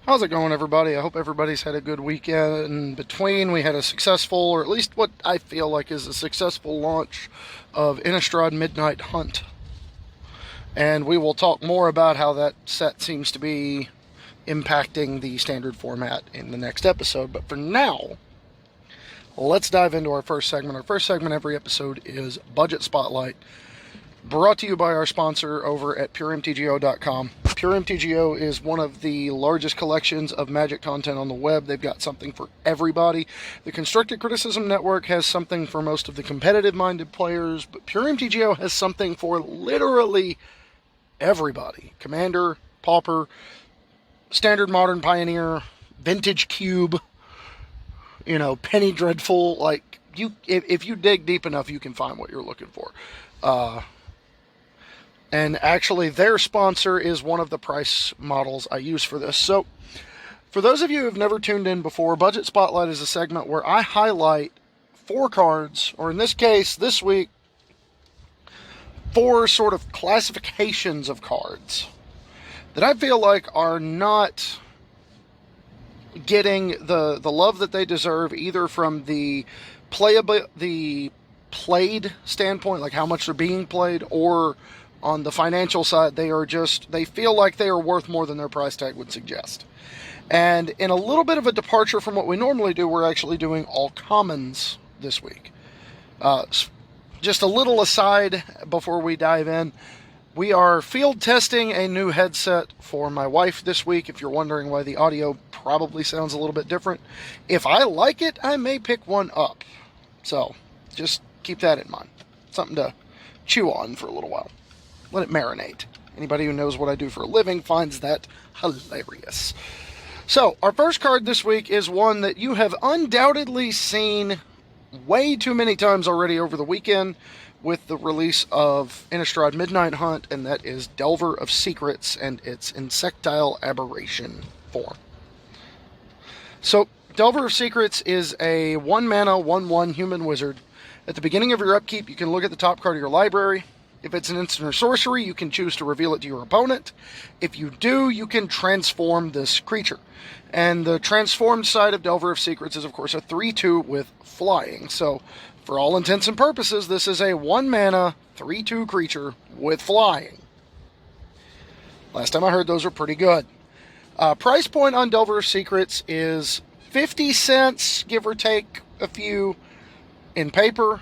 How's it going, everybody? I hope everybody's had a good weekend. In between, we had a successful, or at least what I feel like is a successful launch of Innistrad Midnight Hunt. And we will talk more about how that set seems to be impacting the standard format in the next episode. But for now, let's dive into our first segment. Our first segment every episode is Budget Spotlight, brought to you by our sponsor over at PureMTGO.com. PureMTGO is one of the largest collections of Magic content on the web. They've got something for everybody. The Constructed Criticism Network has something for most of the competitive-minded players, but PureMTGO has something for literally everybody. Commander, Pauper, Standard Modern Pioneer, Vintage Cube, Penny Dreadful. Like, if you dig deep enough, you can find what you're looking for. And actually, their sponsor is one of the price models I use for this. So, for those of you who have never tuned in before, Budget Spotlight is a segment where I highlight 4 cards, or in this case, this week, 4 sort of classifications of cards that I feel like are not getting the love that they deserve, either from the played standpoint, like how much they're being played, or on the financial side, they feel like they are worth more than their price tag would suggest. And in a little bit of a departure from what we normally do, we're actually doing all commons this week. Just a little aside before we dive in, we are field testing a new headset for my wife this week. If you're wondering why the audio probably sounds a little bit different, if I like it, I may pick one up. So just keep that in mind. Something to chew on for a little while. Let it marinate. Anybody who knows what I do for a living finds that hilarious. So, our first card this week is one that you have undoubtedly seen way too many times already over the weekend with the release of Innistrad Midnight Hunt, and that is Delver of Secrets and its Insectile Aberration form. So, Delver of Secrets is a 1-mana, 1/1 human wizard. At the beginning of your upkeep, you can look at the top card of your library. If it's an instant or sorcery, you can choose to reveal it to your opponent. If you do, you can transform this creature. And the transformed side of Delver of Secrets is, of course, a 3/2 with flying. So, for all intents and purposes, this is a 1-mana, 3/2 creature with flying. Last time I heard, those were pretty good. Price point on Delver of Secrets is 50 cents, give or take a few, in paper,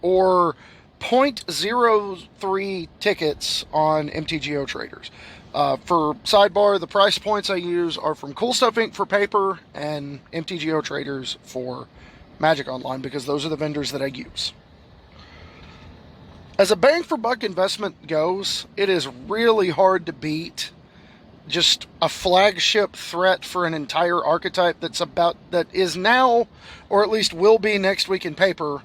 or 0.03 tickets on MTGO traders. For sidebar, the price points I use are from Cool Stuff Inc. for paper and MTGO traders for Magic Online, because those are the vendors that I use. As a bang for buck investment goes, it is really hard to beat just a flagship threat for an entire archetype that is now, or at least will be next week in paper,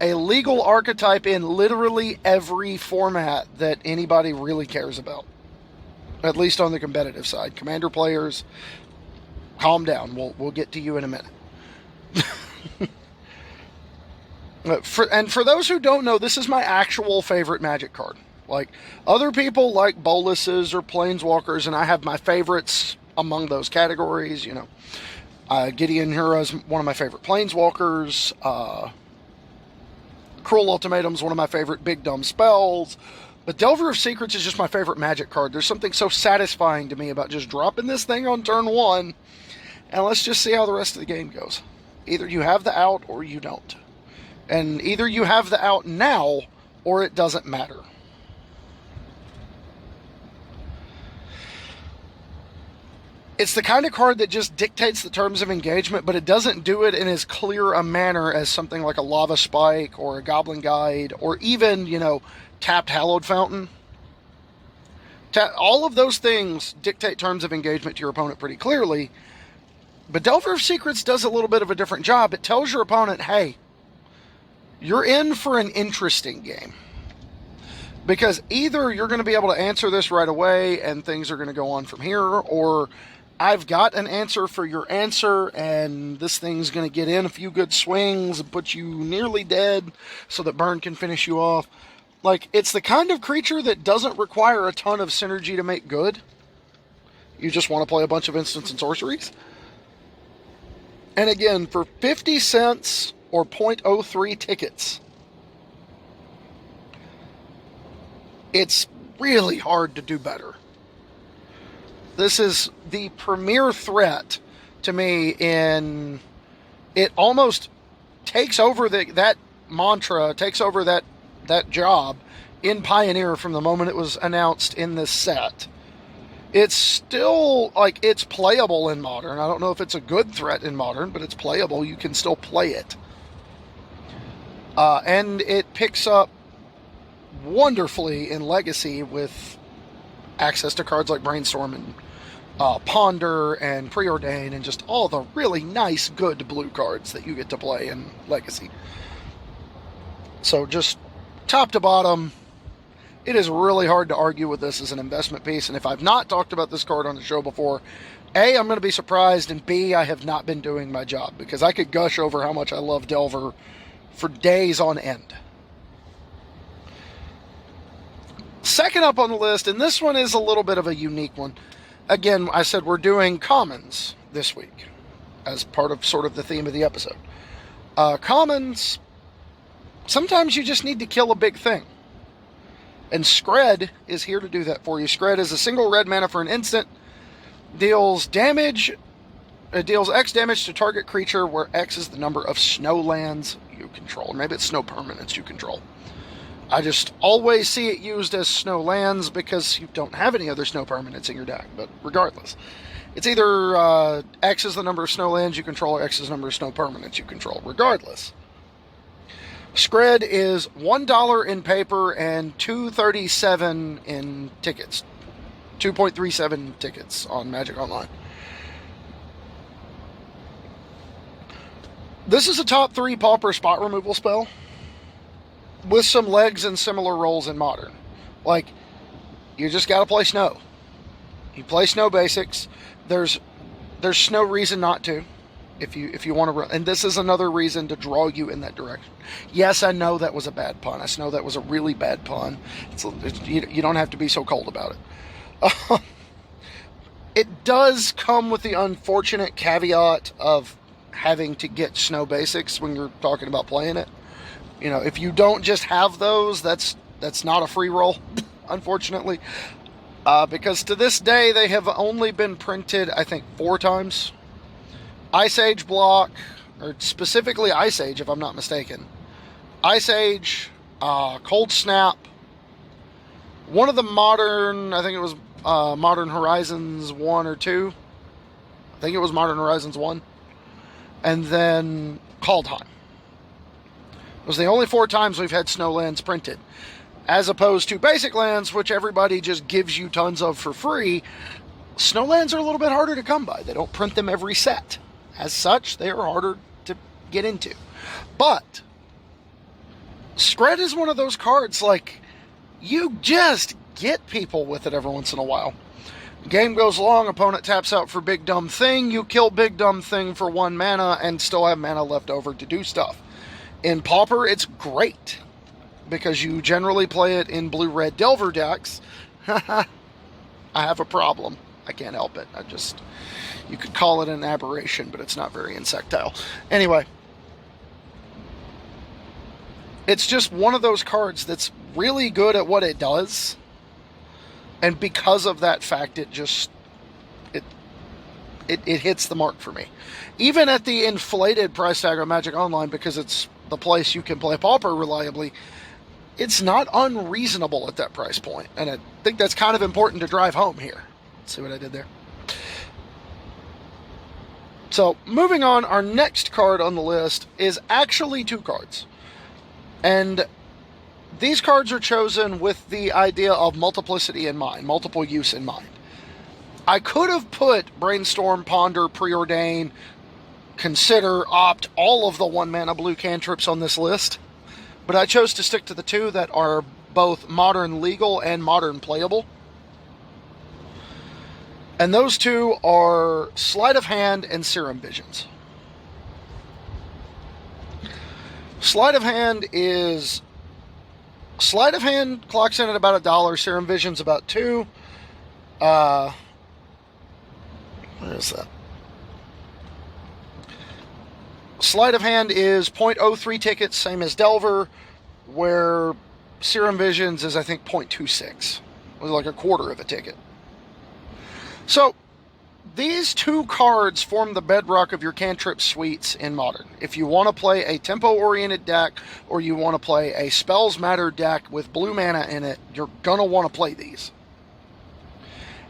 a legal archetype in literally every format that anybody really cares about. At least on the competitive side. Commander players, calm down. We'll get to you in a minute. For those who don't know, this is my actual favorite Magic card. Like, other people like boluses or planeswalkers, and I have my favorites among those categories. Gideon Hura is one of my favorite planeswalkers. Cruel Ultimatum is one of my favorite big dumb spells. But Delver of Secrets is just my favorite Magic card. There's something so satisfying to me about just dropping this thing on turn 1, and let's just see how the rest of the game goes. Either you have the out or you don't. And either you have the out now, or it doesn't matter. It's the kind of card that just dictates the terms of engagement, but it doesn't do it in as clear a manner as something like a Lava Spike or a Goblin Guide, or even, tapped Hallowed Fountain. All of those things dictate terms of engagement to your opponent pretty clearly, but Delver of Secrets does a little bit of a different job. It tells your opponent, hey, you're in for an interesting game. Because either you're going to be able to answer this right away and things are going to go on from here, or I've got an answer for your answer, and this thing's going to get in a few good swings and put you nearly dead so that burn can finish you off. Like, it's the kind of creature that doesn't require a ton of synergy to make good. You just want to play a bunch of instants and sorceries. And again, for 50 cents or 0.03 tickets, it's really hard to do better. This is the premier threat to me in... It almost takes over that mantra, takes over that job in Pioneer from the moment it was announced in this set. It's still, like, it's playable in Modern. I don't know if it's a good threat in Modern, but it's playable. You can still play it. And it picks up wonderfully in Legacy with access to cards like Brainstorm and Ponder and Preordain and just all the really nice, good blue cards that you get to play in Legacy. So just top to bottom, it is really hard to argue with this as an investment piece. And if I've not talked about this card on the show before, A, I'm going to be surprised, and B, I have not been doing my job, because I could gush over how much I love Delver for days on end. Second up on the list, and this one is a little bit of a unique one. Again, I said we're doing commons this week as part of sort of the theme of the episode. Commons, sometimes you just need to kill a big thing. And Skred is here to do that for you. Skred is a single red mana for an instant. Deals damage. It deals X damage to target creature, where X is the number of snow lands you control. Or maybe it's snow permanents you control. I just always see it used as snow lands because you don't have any other snow permanents in your deck. But regardless, it's either X is the number of snow lands you control, or X is the number of snow permanents you control. Regardless, Skred is $1 in paper and $2.37 in tickets. 2.37 tickets on Magic Online. This is a top 3 pauper spot removal spell with some legs and similar roles in Modern. Like, you just got to play snow. You play snow basics. There's no reason not to. If you want to run, and this is another reason to draw you in that direction. Yes, I know that was a bad pun. I know that was a really bad pun. You don't have to be so cold about it. It does come with the unfortunate caveat of having to get snow basics when you're talking about playing it. You know, if you don't just have those, that's not a free roll, unfortunately. Because to this day, they have only been printed, I think, 4 times. Ice Age block, or specifically Ice Age, if I'm not mistaken. Ice Age, Cold Snap, one of the modern, I think it was Modern Horizons 1 or 2. I think it was Modern Horizons 1. And then Kaldheim. It was the only 4 times we've had snow lands printed. As opposed to basic lands, which everybody just gives you tons of for free. Snow lands are a little bit harder to come by. They don't print them every set. As such, they are harder to get into. But Skred is one of those cards, like, you just get people with it every once in a while. Game goes long, opponent taps out for Big Dumb Thing, you kill Big Dumb Thing for 1 mana and still have mana left over to do stuff. In Pauper, it's great, because you generally play it in blue-red Delver decks. I have a problem. I can't help it. You could call it an aberration, but it's not very insectile. Anyway, it's just one of those cards that's really good at what it does. And because of that fact, it hits the mark for me. Even at the inflated price tag on Magic Online, because it's the place you can play Pauper reliably, it's not unreasonable at that price point. And I think that's kind of important to drive home here. See what I did there? So, moving on, our next card on the list is actually 2 cards. And these cards are chosen with the idea of multiplicity in mind, multiple use in mind. I could have put Brainstorm, Ponder, Preordain, Consider, Opt, all of the 1 mana blue cantrips on this list. But I chose to stick to the 2 that are both modern legal and modern playable. And those 2 are Sleight of Hand and Serum Visions. Sleight of Hand clocks in at about $1. Serum Vision's about $2. Where is that? Sleight of hand is 0.03 tickets, same as Delver, where Serum Visions is, I think, 0.26. Like a quarter of a ticket. So, these two cards form the bedrock of your cantrip suites in Modern. If you want to play a tempo-oriented deck, or you want to play a Spells Matter deck with blue mana in it, you're going to want to play these.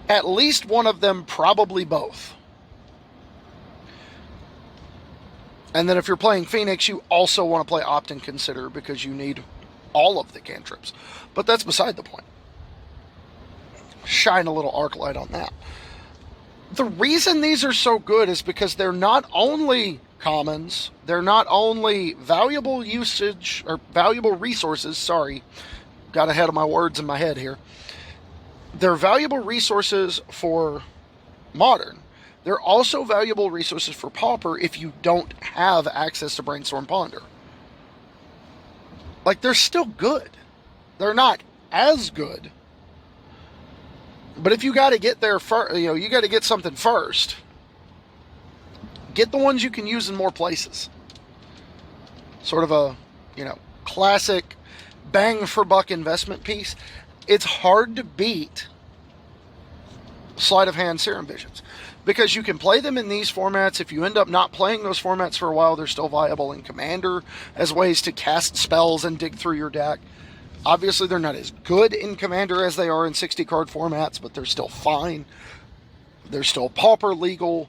At least one of them, probably both. And then if you're playing Phoenix, you also want to play Opt and Consider, because you need all of the cantrips. But that's beside the point. Shine a little arc light on that. The reason these are so good is because they're not only commons, they're not only valuable usage, or valuable resources, sorry, got ahead of my words in my head here. They're valuable resources for Modern. They're also valuable resources for Pauper if you don't have access to Brainstorm Ponder. Like, they're still good. They're not as good. But if you got to get there first, you got to get something first. Get the ones you can use in more places. Sort of a, classic bang for buck investment piece. It's hard to beat Sleight of Hand Serum Visions, because you can play them in these formats. If you end up not playing those formats for a while, they're still viable in Commander as ways to cast spells and dig through your deck. Obviously, they're not as good in Commander as they are in 60-card formats, but they're still fine. They're still Pauper legal.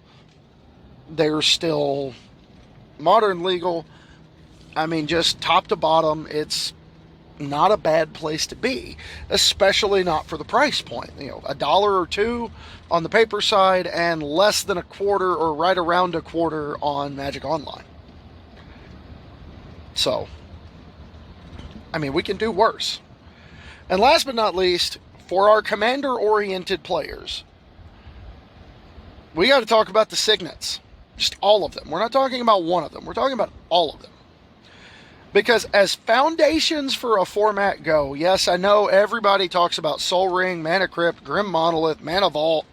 They're still Modern legal. I mean, just top to bottom, it's not a bad place to be, especially not for the price point. $1 or $2 on the paper side, and less than a quarter or right around a quarter on Magic Online. So, I mean, we can do worse. And last but not least, for our Commander-oriented players, we got to talk about the Signets. Just all of them. We're not talking about one of them. We're talking about all of them. Because as foundations for a format go, yes, I know everybody talks about Soul Ring, Mana Crypt, Grim Monolith, Mana Vault,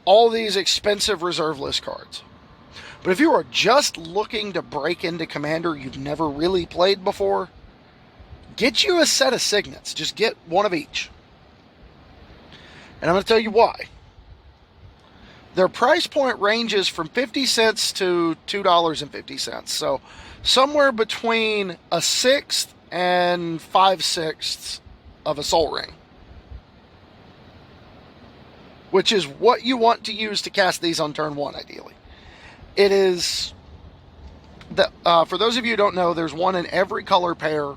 all these expensive reserve list cards. But if you are just looking to break into Commander you've never really played before, get you a set of Signets. Just get one of each. And I'm going to tell you why. Their price point ranges from 50 cents to $2.50. So somewhere between a sixth and 5/6 of a Soul Ring. Which is what you want to use to cast these on turn 1, ideally. It is, for those of you who don't know, there's one in every color pair.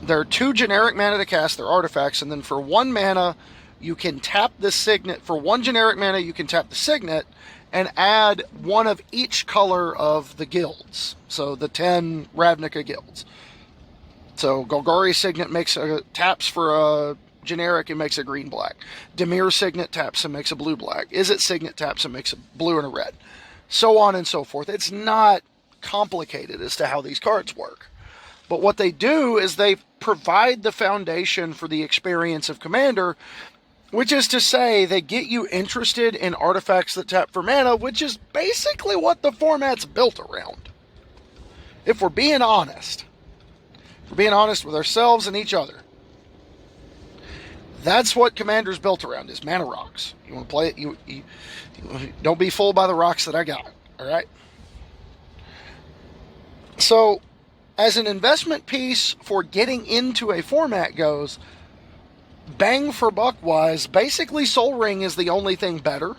There are 2 generic mana to cast, they're artifacts, and then for 1 mana, you can tap the Signet. For 1 generic mana, you can tap the Signet and add one of each color of the guilds. So the 10 Ravnica guilds. So Golgari Signet taps for a generic and makes a green-black. Dimir Signet taps and makes a blue-black. Izzet Signet taps and makes a blue and a red. So on and so forth. It's not complicated as to how these cards work. But what they do is they provide the foundation for the experience of Commander, which is to say they get you interested in artifacts that tap for mana, which is basically what the format's built around. If we're being honest. If we're being honest with ourselves and each other. That's what Commander's built around, is mana rocks. You want to play it, you don't be fooled by the rocks that I got, alright? So, as an investment piece for getting into a format goes, bang for buck wise, basically Soul Ring is the only thing better.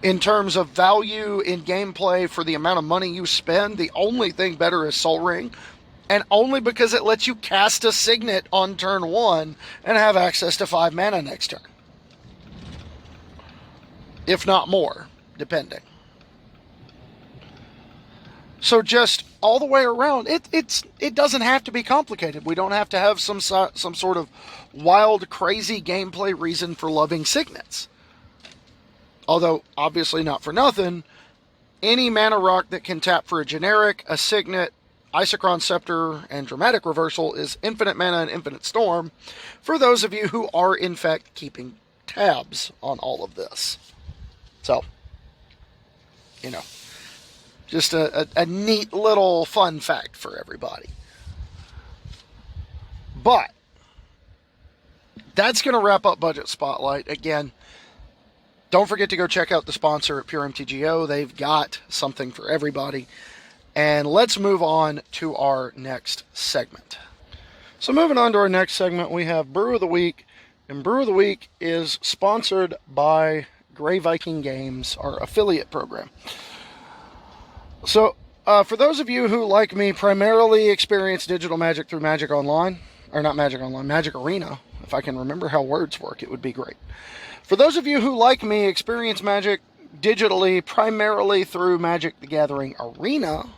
In terms of value in gameplay for the amount of money you spend, the only thing better is Soul Ring. And only because it lets you cast a Signet on turn 1 and have access to 5 mana next turn. If not more, depending. So just all the way around, it doesn't have to be complicated. We don't have to have some sort of wild, crazy gameplay reason for loving Signets. Although, obviously not for nothing, any mana rock that can tap for a generic, a Signet, Isochron Scepter, and Dramatic Reversal is infinite mana and infinite storm for those of you who are, in fact, keeping tabs on all of this. So, just a neat little fun fact for everybody. But that's going to wrap up Budget Spotlight. Again, don't forget to go check out the sponsor at Pure MTGO. They've got something for everybody. And let's move on to our next segment. So moving on to our next segment, we have Brew of the Week. And Brew of the Week is sponsored by Grey Viking Games, our affiliate program. So, for those of you who, like me, primarily experience digital magic through Magic Online, or not Magic Online, Magic Arena, if I can remember how words work, it would be great. For those of you who, like me, experience Magic digitally primarily through Magic the Gathering Arena,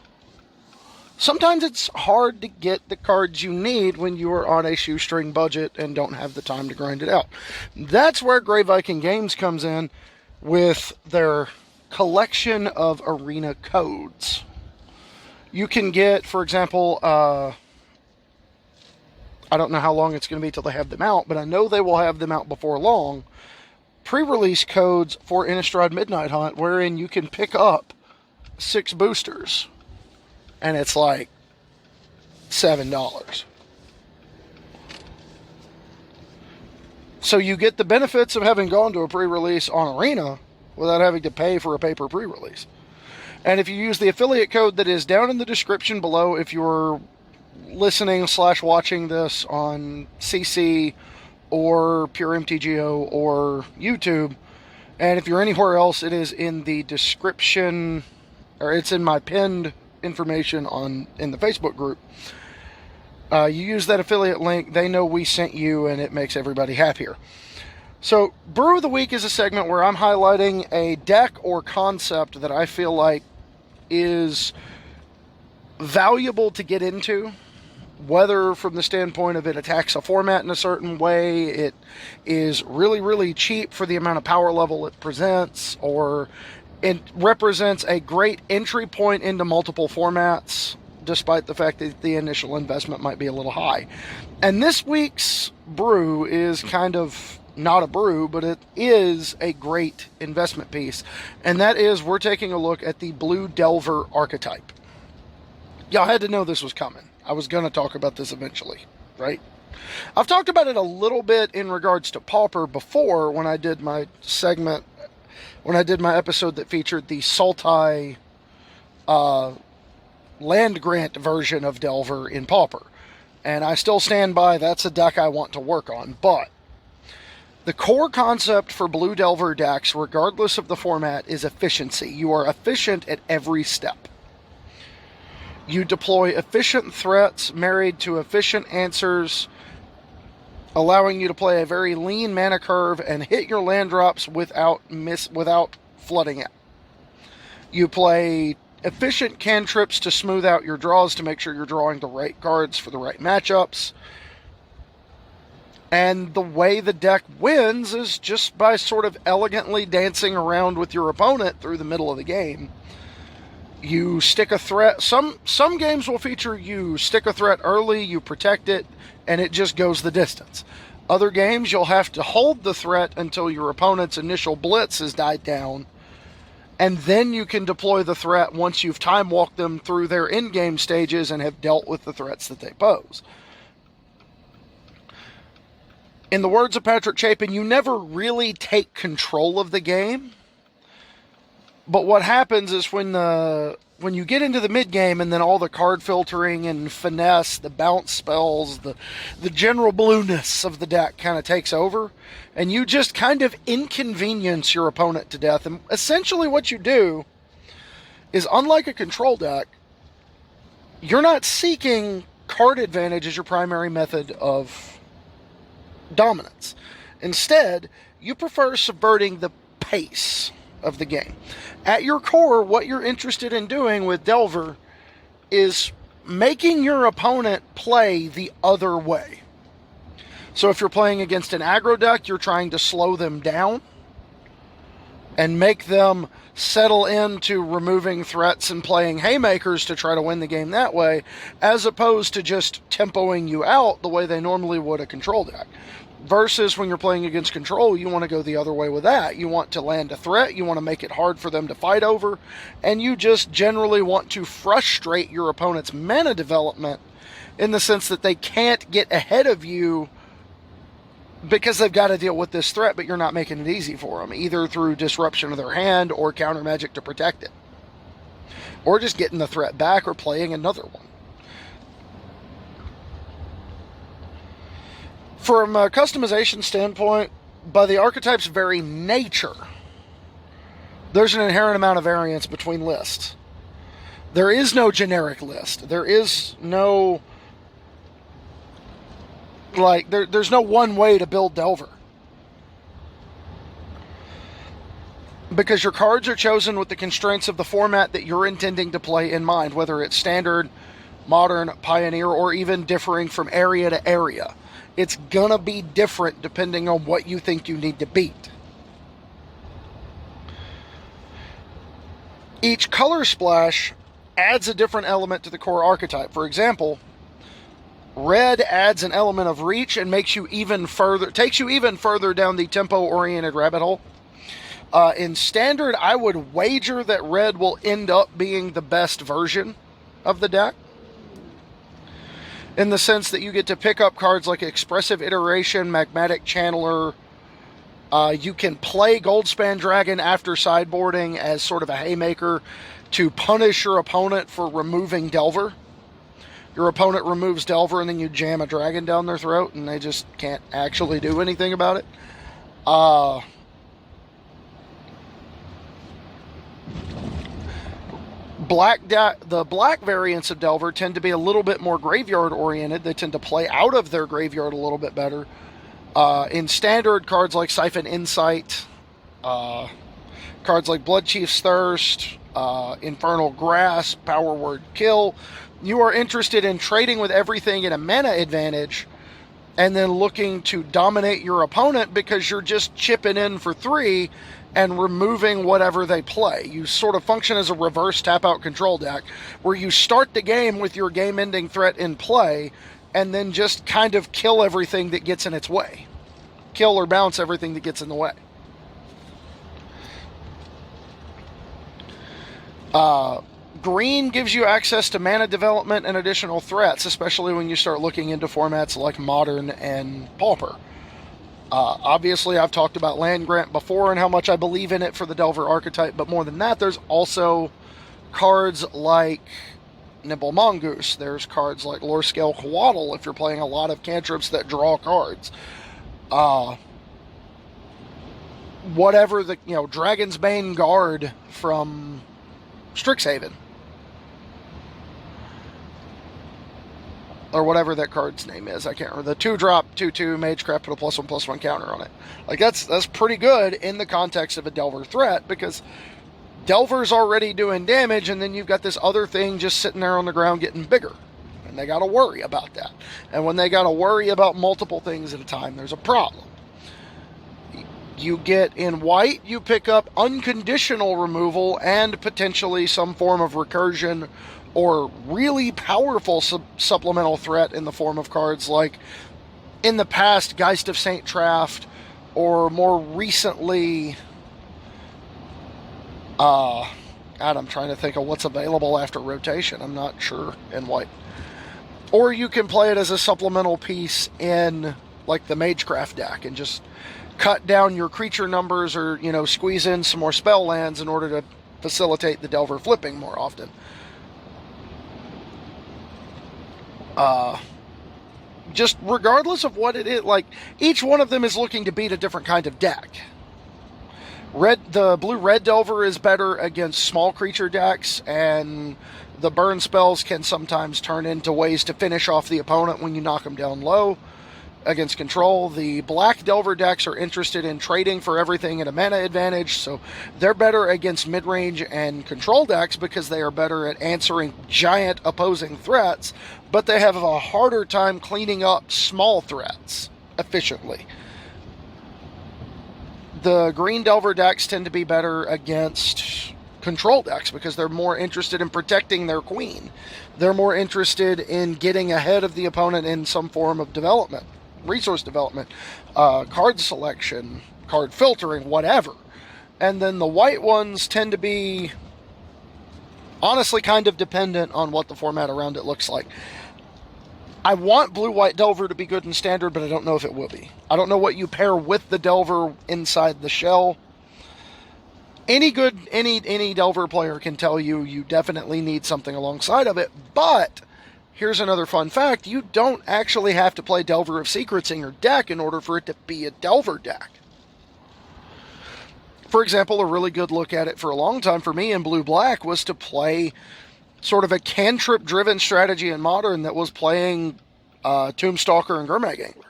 sometimes it's hard to get the cards you need when you are on a shoestring budget and don't have the time to grind it out. That's where Grey Viking Games comes in with their collection of arena codes. You can get, for example, I don't know how long it's going to be till they have them out, but I know they will have them out before long. Pre-release codes for Innistrad Midnight Hunt, wherein you can pick up 6 boosters, and it's like $7. So you get the benefits of having gone to a pre-release on Arena without having to pay for a paper pre-release. And if you use the affiliate code that is down in the description below, if you're listening/watching this on CC or Pure MTGO or YouTube, and if you're anywhere else, it is in the description, or it's in my pinned information in the Facebook group. You use that affiliate link, they know we sent you, and it makes everybody happier. So, Brew of the Week is a segment where I'm highlighting a deck or concept that I feel like is valuable to get into, whether from the standpoint of it attacks a format in a certain way, it is really, really cheap for the amount of power level it presents, or it represents a great entry point into multiple formats, despite the fact that the initial investment might be a little high. And this week's brew is kind of not a brew, but it is a great investment piece. And that is, we're taking a look at the Blue Delver Archetype. Y'all had to know this was coming. I was going to talk about this eventually, right? I've talked about it a little bit in regards to Pauper before, when I did my segment, when I did my episode that featured the Sultai land grant version of Delver in Pauper. And I still stand by, that's a deck I want to work on. But the core concept for Blue Delver decks, regardless of the format, is efficiency. You are efficient at every step. You deploy efficient threats married to efficient answers, allowing you to play a very lean mana curve and hit your land drops without flooding it. You play efficient cantrips to smooth out your draws to make sure you're drawing the right cards for the right matchups. And the way the deck wins is just by sort of elegantly dancing around with your opponent through the middle of the game. You stick a threat. Some games will feature you stick a threat early, you protect it, and it just goes the distance. Other games, you'll have to hold the threat until your opponent's initial blitz has died down, and then you can deploy the threat once you've time-walked them through their in-game stages and have dealt with the threats that they pose. In the words of Patrick Chapin, you never really take control of the game. But what happens is when you get into the mid-game and then all the card filtering and finesse, the bounce spells, the general blueness of the deck kind of takes over, and you just kind of inconvenience your opponent to death. And essentially what you do is, unlike a control deck, you're not seeking card advantage as your primary method of dominance. Instead, you prefer subverting the pace of the game. At your core, what you're interested in doing with Delver is making your opponent play the other way. So if you're playing against an aggro deck, you're trying to slow them down and make them settle into removing threats and playing haymakers to try to win the game that way, as opposed to just tempoing you out the way they normally would a control deck. Versus when you're playing against control, you want to go the other way with that. You want to land a threat, you want to make it hard for them to fight over, and you just generally want to frustrate your opponent's mana development in the sense that they can't get ahead of you because they've got to deal with this threat, but you're not making it easy for them, either through disruption of their hand or counter magic to protect it. Or just getting the threat back or playing another one. From a customization standpoint, by the archetype's very nature, there's an inherent amount of variance between lists. There is no generic list. There is no, there's no one way to build Delver. Because your cards are chosen with the constraints of the format that you're intending to play in mind, whether it's standard, modern, pioneer, or even differing from area to area. It's gonna be different depending on what you think you need to beat. Each color splash adds a different element to the core archetype. For example, red adds an element of reach and takes you even further down the tempo-oriented rabbit hole. In standard, I would wager that red will end up being the best version of the deck, in the sense that you get to pick up cards like Expressive Iteration, Magmatic Channeler. You can play Goldspan Dragon after sideboarding as sort of a haymaker to punish your opponent for removing Delver. Your opponent removes Delver and then you jam a dragon down their throat and they just can't actually do anything about it. The black variants of Delver tend to be a little bit more graveyard oriented. They tend to play out of their graveyard a little bit better. In standard, cards like Siphon Insight, cards like Bloodchief's Thirst, Infernal Grasp, Power Word Kill, you are interested in trading with everything in a mana advantage and then looking to dominate your opponent because you're just chipping in for 3 and removing whatever they play. You sort of function as a reverse tap-out control deck, where you start the game with your game-ending threat in play, and then just kind of kill everything that gets in its way. Kill or bounce everything that gets in the way. Green gives you access to mana development and additional threats, especially when you start looking into formats like Modern and Pauper. Obviously, I've talked about Land Grant before and how much I believe in it for the Delver archetype, but more than that, there's also cards like Nimble Mongoose. There's cards like Lore Scale Coatl if you're playing a lot of cantrips that draw cards. Whatever the, Dragon's Bane Guard from Strixhaven. Or whatever that card's name is. I can't remember. The 2-drop, 2/2, Magecraft, put a +1/+1 counter on it. Like, that's pretty good in the context of a Delver threat, because Delver's already doing damage, and then you've got this other thing just sitting there on the ground getting bigger. And they got to worry about that. And when they got to worry about multiple things at a time, there's a problem. You get in white, you pick up unconditional removal and potentially some form of recursion or really powerful supplemental threat in the form of cards like, in the past, Geist of Saint Traft, or more recently, I'm trying to think of what's available after rotation. I'm not sure in white. Or you can play it as a supplemental piece in, like, the Magecraft deck and just cut down your creature numbers or, squeeze in some more spell lands in order to facilitate the Delver flipping more often. Just regardless of what it is, like, each one of them is looking to beat a different kind of deck. The blue-red Delver is better against small creature decks, and the burn spells can sometimes turn into ways to finish off the opponent when you knock them down low. Against control, the black Delver decks are interested in trading for everything at a mana advantage, so they're better against mid-range and control decks because they are better at answering giant opposing threats, but they have a harder time cleaning up small threats efficiently. The green Delver decks tend to be better against control decks because they're more interested in protecting their queen. They're more interested in getting ahead of the opponent in some form of development. resource development, card selection, card filtering, whatever. And then the white ones tend to be honestly kind of dependent on what the format around it looks like. I want blue-white Delver to be good in Standard, but I don't know if it will be. I don't know what you pair with the Delver inside the shell. Any Delver player can tell you you definitely need something alongside of it, but here's another fun fact. You don't actually have to play Delver of Secrets in your deck in order for it to be a Delver deck. For example, a really good look at it for a long time for me in blue-black was to play sort of a cantrip-driven strategy in Modern that was playing Tombstalker and Gurmag Angler.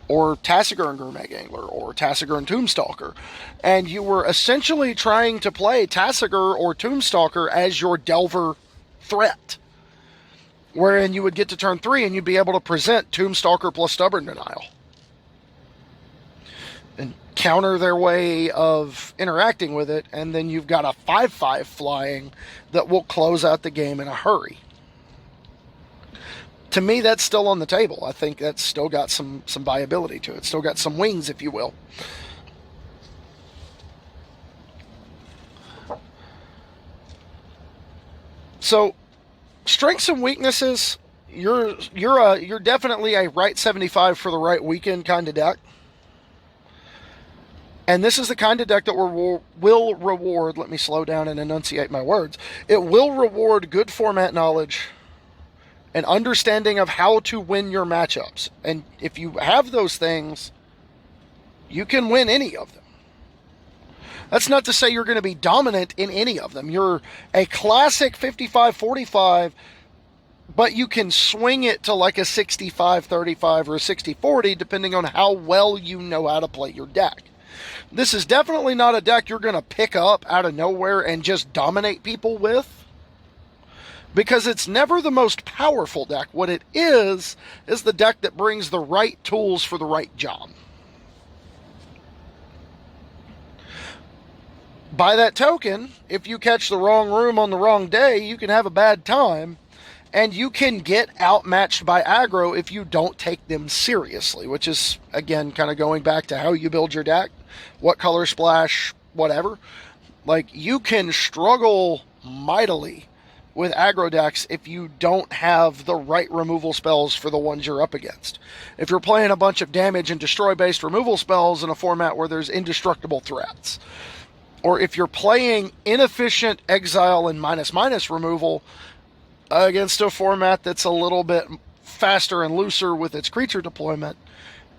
Or Tassiger and Gurmag Angler, or Tassiger and Tombstalker. And you were essentially trying to play Tassiger or Tombstalker as your Delver threat. Wherein you would get to turn 3 and you'd be able to present Tombstalker plus Stubborn Denial. And counter their way of interacting with it, and then you've got a 5/5 flying that will close out the game in a hurry. To me, that's still on the table. I think that's still got some viability to it. Still got some wings, if you will. So, strengths and weaknesses. You're definitely a right 75 for the right weekend kind of deck. And this is the kind of deck that will reward, let me slow down and enunciate my words. It will reward good format knowledge and understanding of how to win your matchups. And if you have those things, you can win any of them. That's not to say you're going to be dominant in any of them. You're a classic 55-45, but you can swing it to like a 65-35 or a 60-40, depending on how well you know how to play your deck. This is definitely not a deck you're going to pick up out of nowhere and just dominate people with, because it's never the most powerful deck. What it is the deck that brings the right tools for the right job. By that token, if you catch the wrong room on the wrong day, you can have a bad time, and you can get outmatched by aggro if you don't take them seriously, which is, again, kind of going back to how you build your deck, what color splash, whatever. Like, you can struggle mightily with aggro decks if you don't have the right removal spells for the ones you're up against. If you're playing a bunch of damage and destroy-based removal spells in a format where there's indestructible threats, or if you're playing inefficient exile and ---- removal against a format that's a little bit faster and looser with its creature deployment,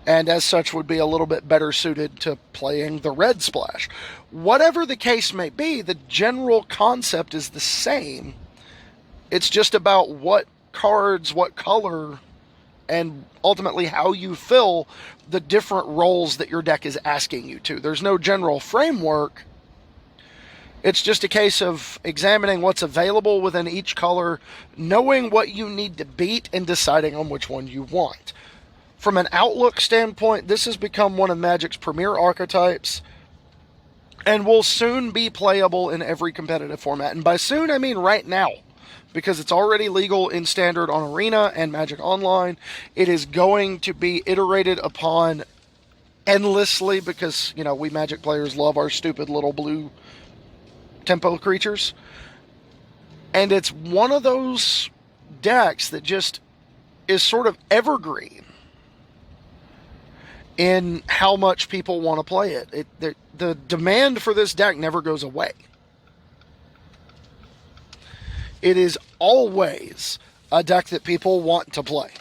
and as such would be a little bit better suited to playing the red splash. Whatever the case may be, the general concept is the same. It's just about what cards, what color, and ultimately how you fill the different roles that your deck is asking you to. There's no general framework. It's just a case of examining what's available within each color, knowing what you need to beat, and deciding on which one you want. From an outlook standpoint, this has become one of Magic's premier archetypes, and will soon be playable in every competitive format. And by soon, I mean right now, because it's already legal in Standard on Arena and Magic Online. It is going to be iterated upon endlessly, because, you know, we Magic players love our stupid little blue tempo creatures. And it's one of those decks that just is sort of evergreen in how much people want to play it. The demand for this deck never goes away. It is always a deck that people want to play.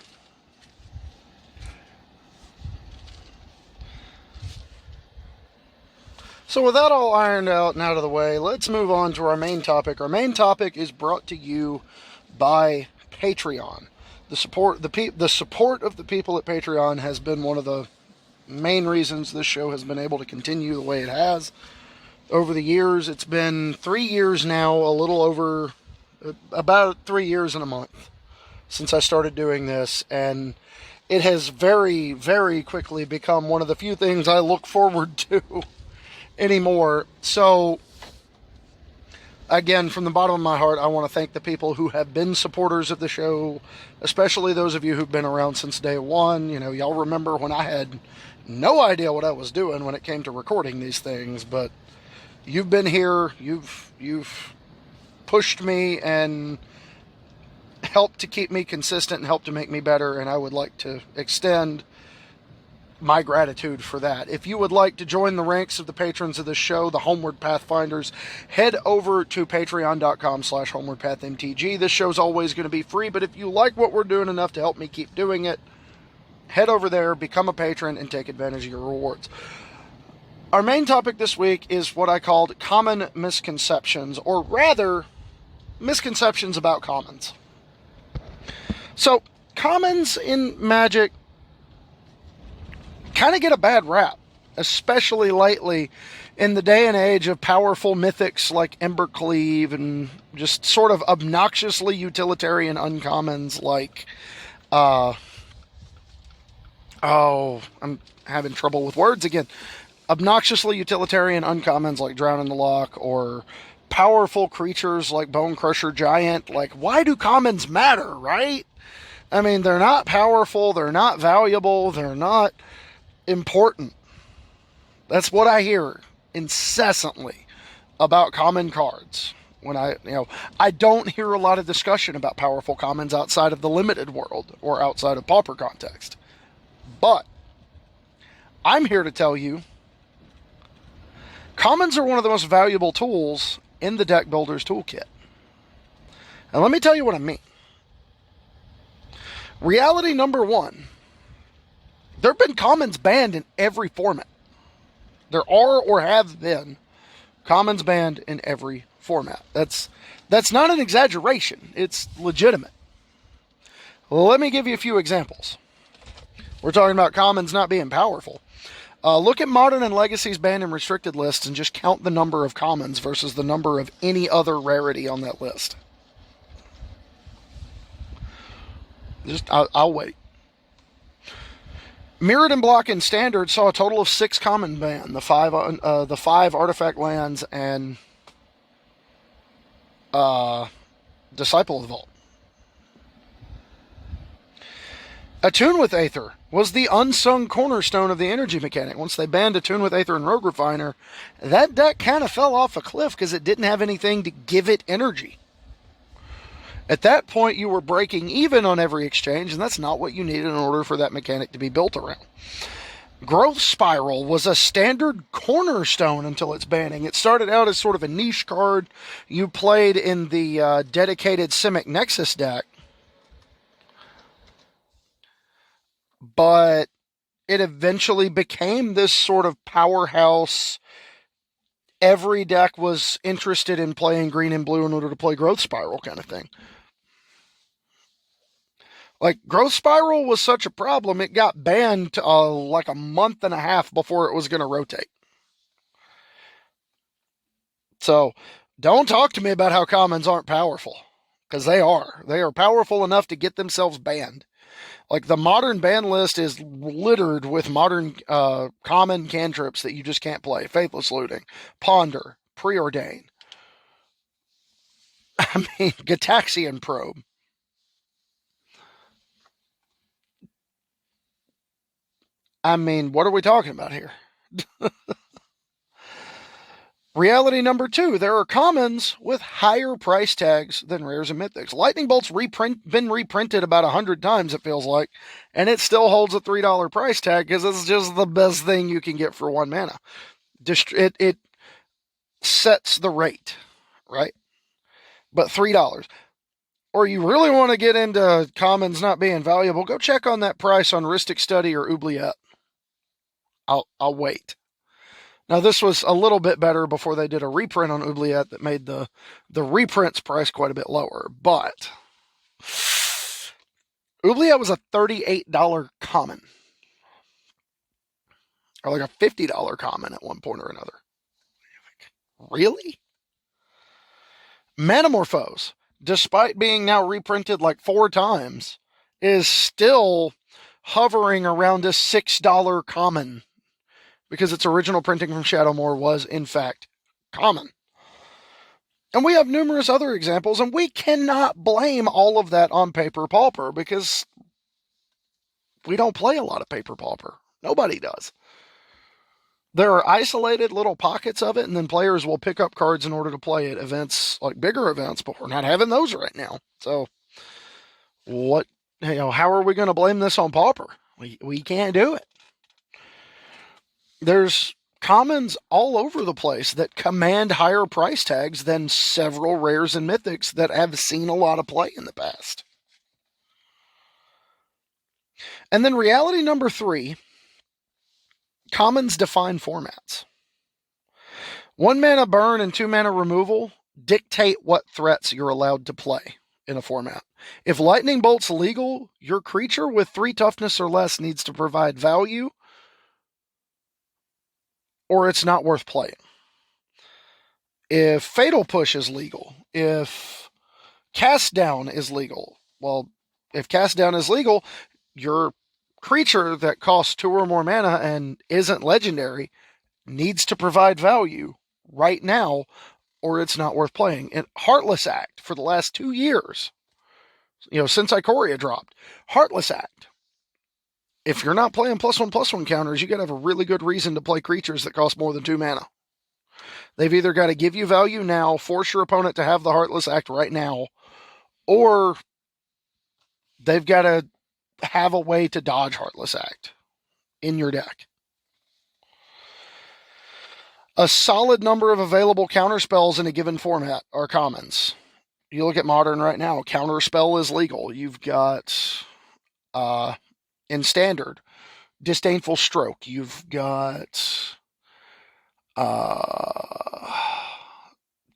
So with that all ironed out and out of the way, let's move on to our main topic. Our main topic is brought to you by Patreon. The support of the people at Patreon has been one of the main reasons this show has been able to continue the way it has over the years. It's been 3 years now, about 3 years and a month since I started doing this, and it has very, very quickly become one of the few things I look forward to anymore. So Again, from the bottom of my heart, I want to thank the people who have been supporters of the show, especially those of you who've been around since day one. You know, y'all remember when I had no idea what I was doing when it came to recording these things, but you've been here, you've pushed me and helped to keep me consistent and helped to make me better, and I would like to extend my gratitude for that. If you would like to join the ranks of the patrons of this show, the Homeward Pathfinders, head over to patreon.com/HomewardPathMTG. This show's always going to be free, but if you like what we're doing enough to help me keep doing it, head over there, become a patron, and take advantage of your rewards. Our main topic this week is what I called common misconceptions, or rather, misconceptions about commons. So, commons in Magic kind of get a bad rap, especially lately in the day and age of powerful mythics like Embercleave and just sort of obnoxiously utilitarian uncommons like, I'm having trouble with words again. Obnoxiously utilitarian uncommons like Drown in the Loch, or powerful creatures like Bone Crusher Giant. Like, why do commons matter, right? I mean, they're not powerful, they're not valuable, they're not important. That's what I hear incessantly about common cards. When I don't hear a lot of discussion about powerful commons outside of the limited world or outside of pauper context. But I'm here to tell you, commons are one of the most valuable tools in the deck builder's toolkit. And let me tell you what I mean. Reality number one, there have been commons banned in every format. There are or have been commons banned in every format. That's not an exaggeration. It's legitimate. Well, let me give you a few examples. We're talking about commons not being powerful. Look at Modern and Legacy's banned and restricted lists and just count the number of commons versus the number of any other rarity on that list. I'll wait. Mirrored and Block in Standard saw a total of 6 common ban. The five artifact lands and Disciple of the Vault. Attune with Aether was the unsung cornerstone of the energy mechanic. Once they banned Attune with Aether and Rogue Refiner, that deck kind of fell off a cliff because it didn't have anything to give it energy. At that point, you were breaking even on every exchange, and that's not what you needed in order for that mechanic to be built around. Growth Spiral was a standard cornerstone until its banning. It started out as sort of a niche card you played in the dedicated Simic Nexus deck, but it eventually became this sort of powerhouse. Every deck was interested in playing green and blue in order to play Growth Spiral kind of thing. Like, Growth Spiral was such a problem, it got banned like a month and a half before it was going to rotate. So, don't talk to me about how commons aren't powerful, because they are. They are powerful enough to get themselves banned. Like, the modern ban list is littered with modern common cantrips that you just can't play. Faithless Looting, Ponder, Preordain. I mean, Gataxian Probe. I mean, what are we talking about here? Reality number 2, there are commons with higher price tags than rares and mythics. Lightning Bolt's been reprinted about 100 times, it feels like, and it still holds a $3 price tag because it's just the best thing you can get for 1 mana. It sets the rate, right? But $3. Or you really want to get into commons not being valuable, go check on that price on Rhystic Study or Oubliette. I'll wait. Now, this was a little bit better before they did a reprint on Oubliette that made the reprint's price quite a bit lower. But Oubliette was a $38 common. Or like a $50 common at one point or another. Really? Manamorphose, despite being now reprinted like 4 times, is still hovering around a $6 common. Because its original printing from Shadowmoor was, in fact, common. And we have numerous other examples, and we cannot blame all of that on Paper Pauper because we don't play a lot of Paper Pauper. Nobody does. There are isolated little pockets of it, and then players will pick up cards in order to play at events, like bigger events, but we're not having those right now. So, how are we going to blame this on Pauper? We can't do it. There's commons all over the place that command higher price tags than several rares and mythics that have seen a lot of play in the past. And then reality number 3, commons define formats. 1 mana burn and 2 mana removal dictate what threats you're allowed to play in a format. If lightning bolt's legal, your creature with 3 toughness or less needs to provide value, or it's not worth playing. If fatal push is legal, if cast down is legal, well, if cast down is legal, your creature that costs 2 or more mana and isn't legendary needs to provide value right now, or it's not worth playing. And Heartless Act, for the last 2 years, since Ikoria dropped, Heartless Act. If you're not playing +1/+1 counters, you got to have a really good reason to play creatures that cost more than 2 mana. They've either got to give you value now, force your opponent to have the Heartless Act right now, or they've got to have a way to dodge Heartless Act in your deck. A solid number of available counterspells in a given format are commons. You look at Modern right now, counterspell is legal. You've got, in Standard, Disdainful Stroke. You've got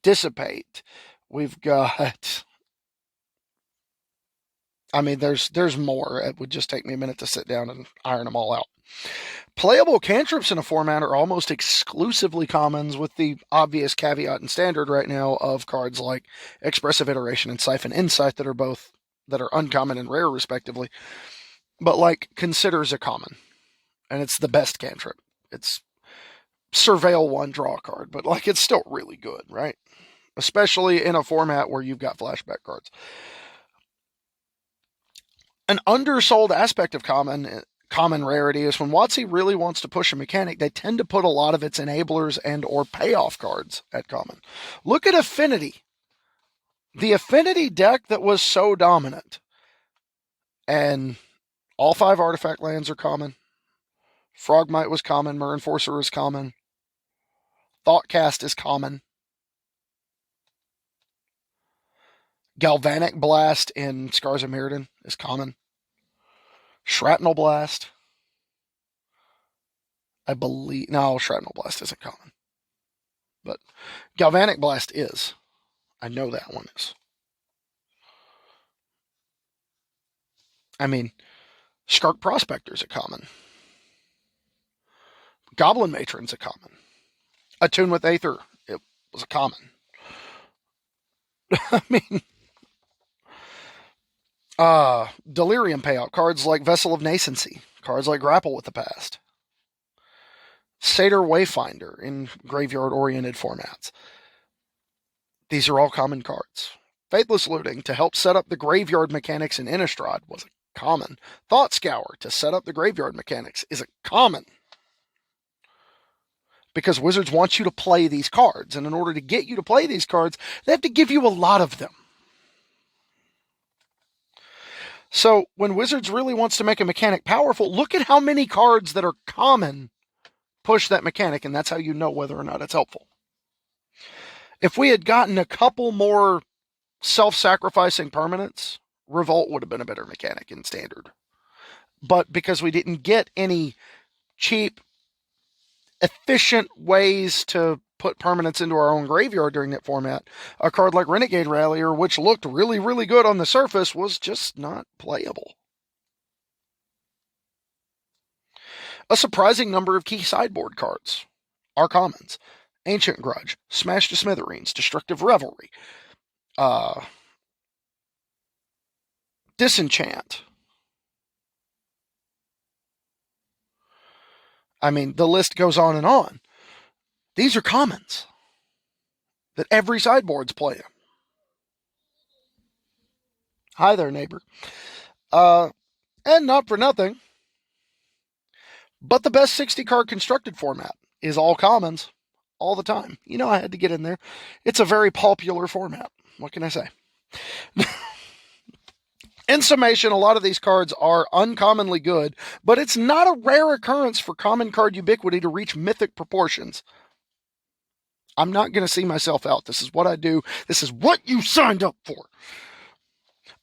Dissipate. We've got, there's more. It would just take me a minute to sit down and iron them all out. Playable cantrips in a format are almost exclusively commons, with the obvious caveat in Standard right now of cards like Expressive Iteration and Siphon Insight that are uncommon and rare respectively. But like Consider's a common, and it's the best cantrip. It's Surveil 1, draw a card, but it's still really good, right? Especially in a format where you've got flashback cards. An undersold aspect of common rarity is when WotC really wants to push a mechanic, they tend to put a lot of its enablers and or payoff cards at common. Look at Affinity. The Affinity deck that was so dominant. And all 5 artifact lands are common. Frogmite was common. Murr Enforcer is common. Thoughtcast is common. Galvanic Blast in Scars of Mirrodin is common. Shrapnel Blast. Shrapnel Blast isn't common. But Galvanic Blast is. I know that one is. Skark Prospector's a common. Goblin Matron's a common. Attune with Aether, it was a common. Delirium payout. Cards like Vessel of Nascency. Cards like Grapple with the Past. Satyr Wayfinder in graveyard-oriented formats. These are all common cards. Faithless Looting to help set up the graveyard mechanics in Innistrad was a common. Thought Scour to set up the graveyard mechanics is a common. Because Wizards want you to play these cards, and in order to get you to play these cards, they have to give you a lot of them. So when Wizards really wants to make a mechanic powerful, look at how many cards that are common push that mechanic, and that's how you know whether or not it's helpful. If we had gotten a couple more self-sacrificing permanents, Revolt would have been a better mechanic in Standard. But because we didn't get any cheap, efficient ways to put permanents into our own graveyard during that format, a card like Renegade Rallier, which looked really, really good on the surface, was just not playable. A surprising number of key sideboard cards are commons. Ancient Grudge, Smash to Smithereens, Destructive Revelry, Disenchant. The list goes on and on. These are commons. that every sideboard's playing. Hi there, neighbor. And not for nothing, but the best 60 card constructed format is all commons all the time. You know, I had to get in there. It's a very popular format. What can I say? In summation, a lot of these cards are uncommonly good, but it's not a rare occurrence for common card ubiquity to reach mythic proportions. I'm not going to see myself out. This is what I do. This is what you signed up for.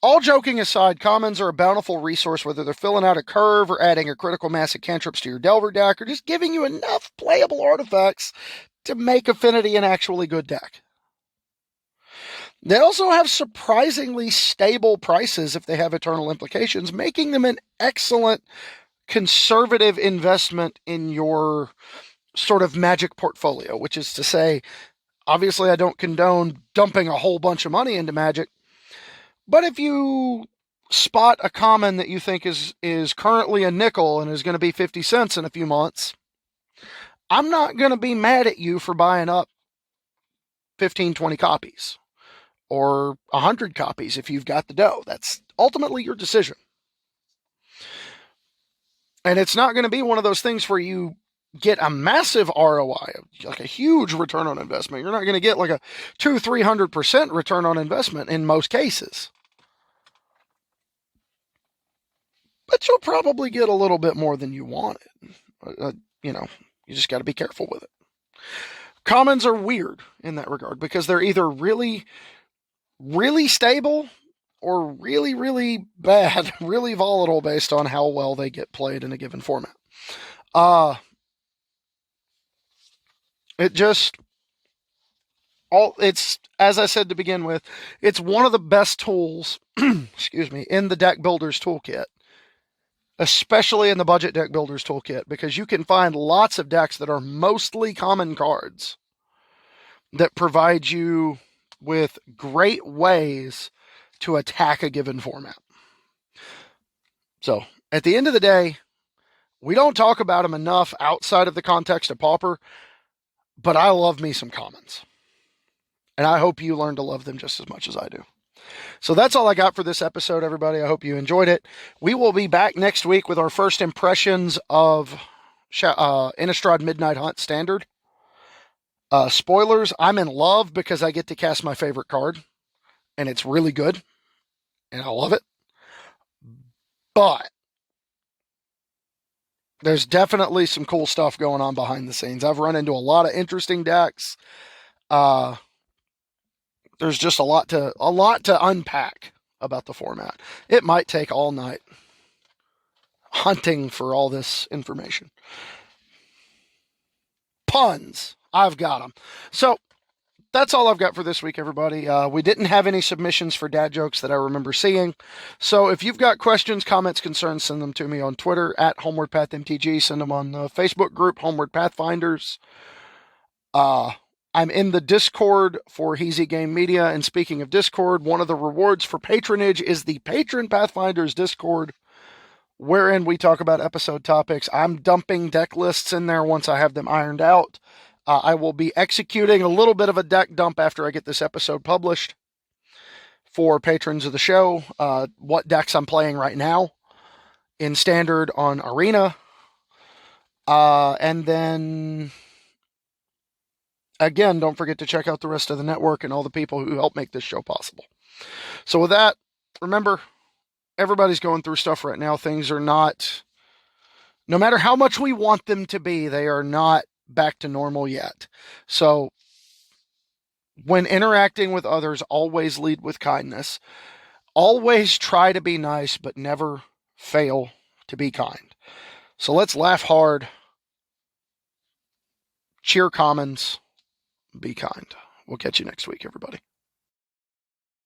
All joking aside, commons are a bountiful resource, whether they're filling out a curve or adding a critical mass of cantrips to your Delver deck, or just giving you enough playable artifacts to make Affinity an actually good deck. They also have surprisingly stable prices if they have eternal implications, making them an excellent conservative investment in your sort of Magic portfolio, which is to say, obviously I don't condone dumping a whole bunch of money into Magic, but if you spot a common that you think is currently a nickel and is going to be 50 cents in a few months, I'm not going to be mad at you for buying up 15, 20 copies. Or 100 copies if you've got the dough. That's ultimately your decision. And it's not going to be one of those things where you get a massive ROI, like a huge return on investment. You're not going to get like a 200-300% return on investment in most cases. But you'll probably get a little bit more than you wanted. You just got to be careful with it. Commons are weird in that regard because they're either really stable or really, really bad, really volatile based on how well they get played in a given format. It's, as I said to begin with, it's one of the best tools, excuse me, in the Deck Builder's Toolkit, especially in the Budget Deck Builder's Toolkit, because you can find lots of decks that are mostly common cards that provide you with great ways to attack a given format. So, at the end of the day, we don't talk about them enough outside of the context of Pauper, but I love me some commons. And I hope you learn to love them just as much as I do. So that's all I got for this episode, everybody. I hope you enjoyed it. We will be back next week with our first impressions of Innistrad Midnight Hunt Standard. Spoilers, I'm in love because I get to cast my favorite card, and it's really good, and I love it. But there's definitely some cool stuff going on behind the scenes. I've run into a lot of interesting decks. There's just a lot to unpack about the format. It might take all night hunting for all this information. Puns. I've got them. So that's all I've got for this week, everybody. We didn't have any submissions for dad jokes that I remember seeing. So if you've got questions, comments, concerns, send them to me on Twitter at HomewardPathMTG. Send them on the Facebook group, Homeward Pathfinders. I'm in the Discord for Heezy Game Media. And speaking of Discord, one of the rewards for patronage is the Patron Pathfinders Discord, wherein we talk about episode topics. I'm dumping deck lists in there once I have them ironed out. I will be executing a little bit of a deck dump after I get this episode published for patrons of the show. What decks I'm playing right now in Standard on Arena. And then, again, don't forget to check out the rest of the network and all the people who help make this show possible. So with that, remember, everybody's going through stuff right now. Things are not, no matter how much we want them to be, they are not back to normal yet. So when interacting with others, always lead with kindness. Always try to be nice, but never fail to be kind. So let's laugh hard, cheer commons, be kind. We'll catch you next week, everybody.